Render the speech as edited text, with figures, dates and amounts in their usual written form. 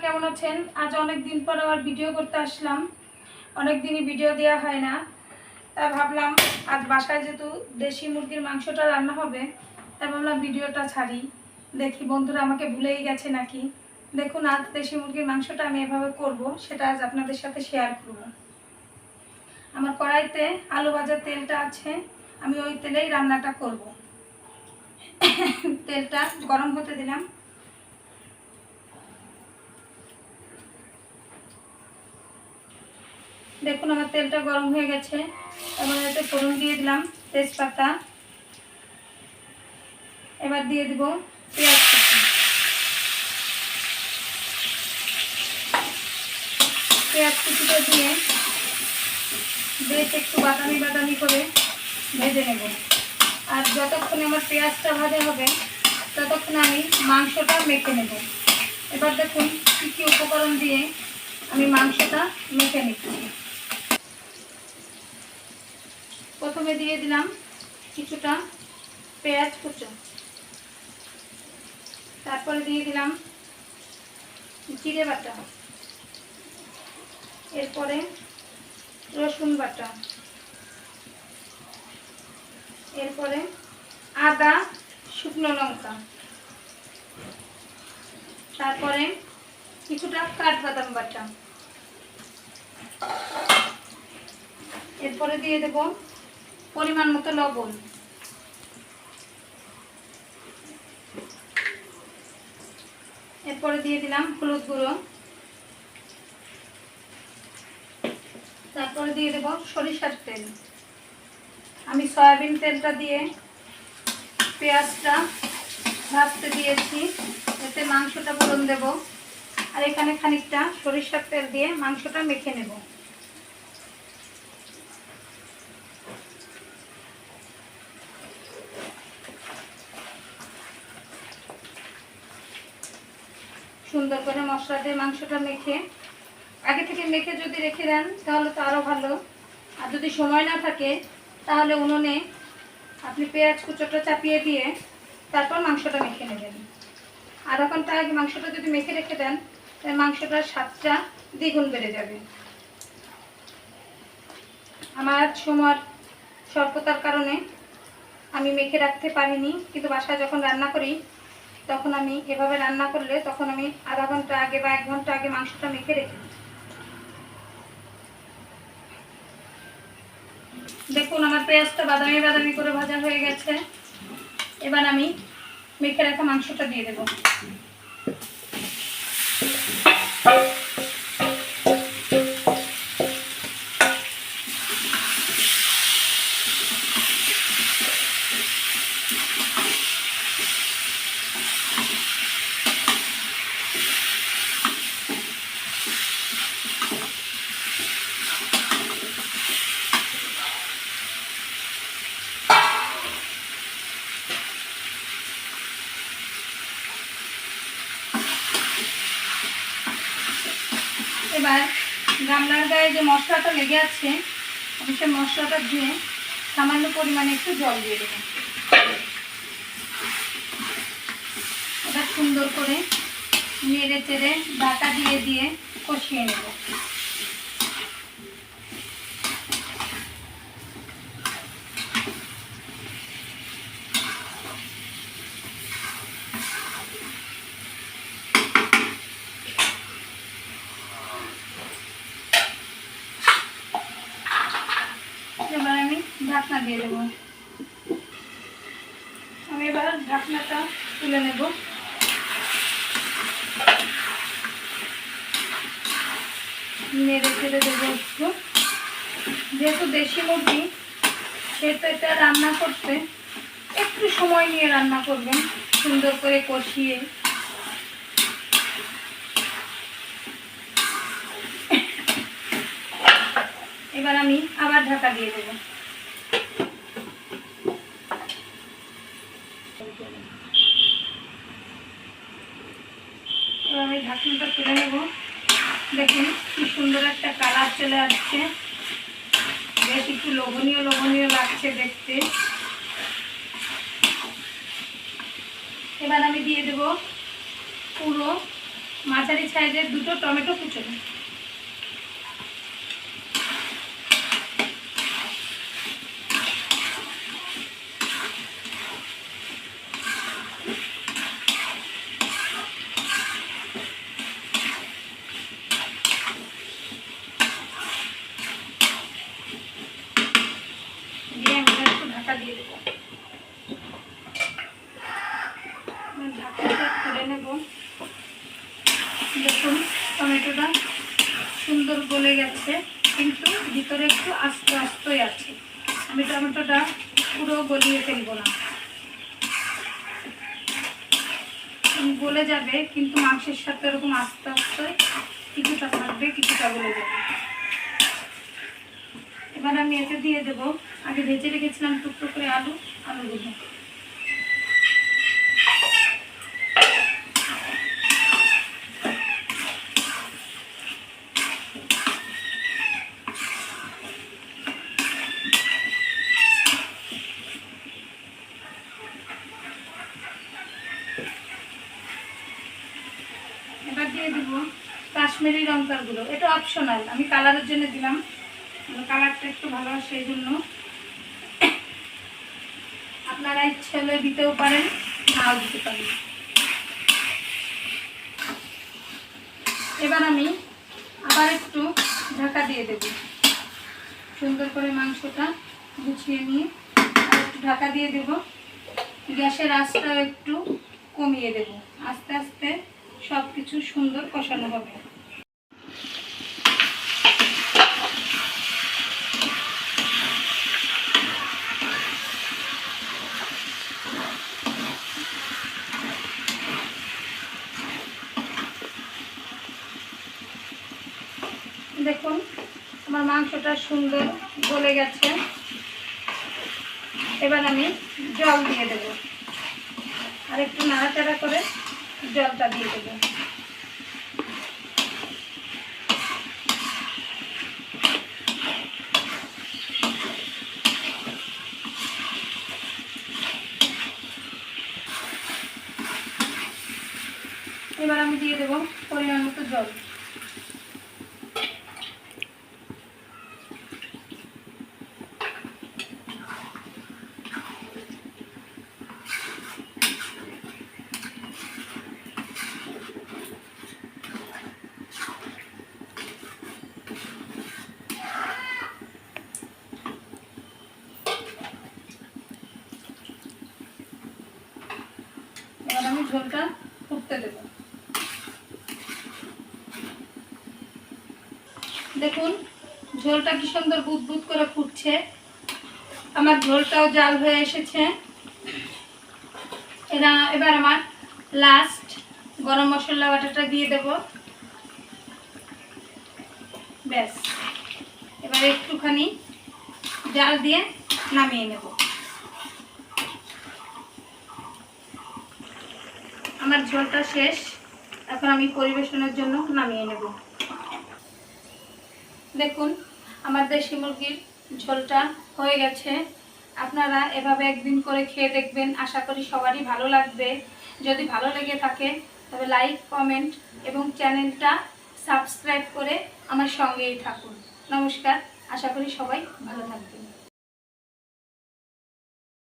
কেমন আছেন? আজ অনেক দিন পর আবার ভিডিও করতে আসলাম। অনেক দিনই ভিডিও দেওয়া হয় না, তাই ভাবলাম আজ বাসায় যেহেতু দেশি মুরগির মাংসটা রান্না হবে, তাই ভাবলাম ভিডিওটা ছাড়ি। দেখি বন্ধুরা আমাকে ভুলেই গেছে নাকি। দেখুন, আজ দেশি মুরগির মাংসটা আমি এভাবে করব, সেটা আজ আপনাদের সাথে শেয়ার করব। আমার কড়াইতে আলু ভাজার তেলটা আছে, আমি ওই তেলেই রান্নাটা করব। তেলটা গরম হতে দিলাম। দেখুন আমার তেলটা গরম হয়ে গেছে। এবার এতে ফোড়ন দিয়ে দিলাম তেজপাতা। এবার দিয়ে দিব পেঁয়াজ কুচি। পেঁয়াজ কুচিটা দিয়ে বেশ একটু বাদামি বাদামি করে ভেজে নেব। আর যতক্ষণ আমার পেঁয়াজটা ভাজা হবে ততক্ষণ আমি মাংসটা মেখে নেব। এবার দেখুন কী কী উপকরণ দিয়ে আমি মাংসটা মেখে নিচ্ছি। প্রথমে দিয়ে দিলাম কিছুটা পেঁয়াজ কুচো, তারপরে দিয়ে দিলাম জিরে বাটা, এরপরে রসুন বাটা, এরপরে আদা শুকনো লঙ্কা, তারপরে কিছুটা কাঠবাদাম বাটা, এরপরে দিয়ে দেব পরিমাণ মতো লবণ, এরপরে দিয়ে দিলাম হলুদ গুঁড়ো, তারপরে দিয়ে দেব সরিষার তেল। আমি সয়াবিন তেলটা দিয়ে পেঁয়াজটা ভাজতে দিয়েছি, এতে মাংসটা ফোড়ন দেব। আর এখানে খানিকটা সরিষার তেল দিয়ে মাংসটা মেখে নেব। সুন্দর করে মশলা দিয়ে মাংসটা মেখে, আগে থেকে মেখে যদি রেখে দেন তাহলে তো আরও ভালো। আর যদি সময় না থাকে তাহলে উনুনে আপনি পেঁয়াজ কুচোটা চাপিয়ে দিয়ে তারপর মাংসটা মেখে নেবেন। আধা ঘন্টা আগে মাংসটা যদি মেখে রেখে দেন তাহলে মাংসটার স্বাদটা দ্বিগুণ বেড়ে যাবে। আমার সময় স্বল্পতার কারণে আমি মেখে রাখতে পারিনি, কিন্তু বাসায় যখন রান্না করি তখন আমি এভাবে রান্না করলে তখন আমি আধা ঘন্টা আগে বা 1 ঘন্টা আগে মাংসটা মেখে রেখে দিই। দেখুন আমার পেঁয়াজটা বাদামি বাদামি করে ভাজা হয়ে গেছে। এবার আমি মেখে রাখা মাংসটা দিয়ে দেব। এবার গামলার গায়ে যে মশলাটা লেগে আছে আমি সেই মশলাটা দিয়ে সামান্য পরিমাণে একটু জল দিয়ে দেবো। এটা সুন্দর করে নেড়ে চেড়ে ঢাকা দিয়ে দিয়ে কষিয়ে নেব। এবার আমি ঢাকনা দিয়ে দেবো। আমি এবার ঢাকনাটা তুলে নেব। নেড়ে চেড়ে দেবো একটু। যেহেতু দেশি মুরগি সেহেতু এটা রান্না করতে একটু সময় নিয়ে রান্না করবেন, সুন্দর করে কষিয়ে। এবার আমি আবার ঢাকা দিয়ে দেবো। এবার আমি ঢাকনাটা তুলে নেব। দেখুন কি সুন্দর একটা কালার চলে আসছে, বেশ একটু লোভনীয় লোভনীয় লাগছে দেখতে। এবার আমি দিয়ে দেব পুরো মাঝারি সাইজের 2টো টমেটো কুচনো। দিয়ে আমি একটু ঢাকা দিয়ে দেবো। ঢাকাটা খুলে নেব। দেখুন টমেটোটা সুন্দর গলে গেছে, কিন্তু ভিতরে একটু আস্তে আস্তেই আছে। আমি টমেটোটা পুরো গলিয়ে ফেলবো না, গলে যাবে কিন্তু মাংসের সাথে এরকম আস্তে আস্তে কিছুটা থাকবে, কিছুটা গলে যাবে। এবার আমি এতে দিয়ে দেব আগে ভেজে রেখেছিলাম টুকরো করে আলুগুলো। এবার দিয়ে দিব কাশ্মীরি লঙ্কার গুঁড়ো। এটা অপশনাল, আমি কালারের জন্য দিলাম, কালারটা একটু ভালো হয় সেই জন্য। আপনারা ইচ্ছে হলে দিতেও পারেন, নাও দিতে পারেন। এবার আমি আবার একটু ঢাকা দিয়ে দেব। সুন্দর করে মাংসটা গুছিয়ে নিয়ে আর একটু ঢাকা দিয়ে দেব। গ্যাসের আঁচটা একটু কমিয়ে দেব, আস্তে আস্তে সব কিছু সুন্দর কষানো হবে। দেখুন আমার মাংসটা সুন্দর গলে গেছে। এবার আমি জল দিয়ে দেব, আর একটু নাড়াচাড়া করে জলটা দিয়ে দেব। এবার আমি দিয়ে দেব পরিমাণ মতো জল। এবার আমি ঝোলটা ফুটতে দেব। দেখুন ঝোলটা কি সুন্দর বুদবুদ করে ফুটছে, আমার ঝোলটাও জাল হয়ে এসেছে। এবার আমার লাস্ট গরম মশলা বাটাটা দিয়ে দেব। ব্যাস, এবার একটুখানি জাল দিয়ে নামিয়ে নেব। আমার ঝোলটা শেষ, এখন আমি পরিবেশনের জন্য নামিয়ে নেব। দেখুন আমার দেশি মুরগির ঝোলটা হয়ে গেছে। আপনারা এভাবে একদিন করে খেয়ে দেখবেন, আশা করি সবারই ভালো লাগবে। যদি ভালো লেগে থাকে তবে লাইক, কমেন্ট এবং চ্যানেলটা সাবস্ক্রাইব করে আমার সঙ্গেই থাকুন। নমস্কার, আশা করি সবাই ভালো থাকবেন।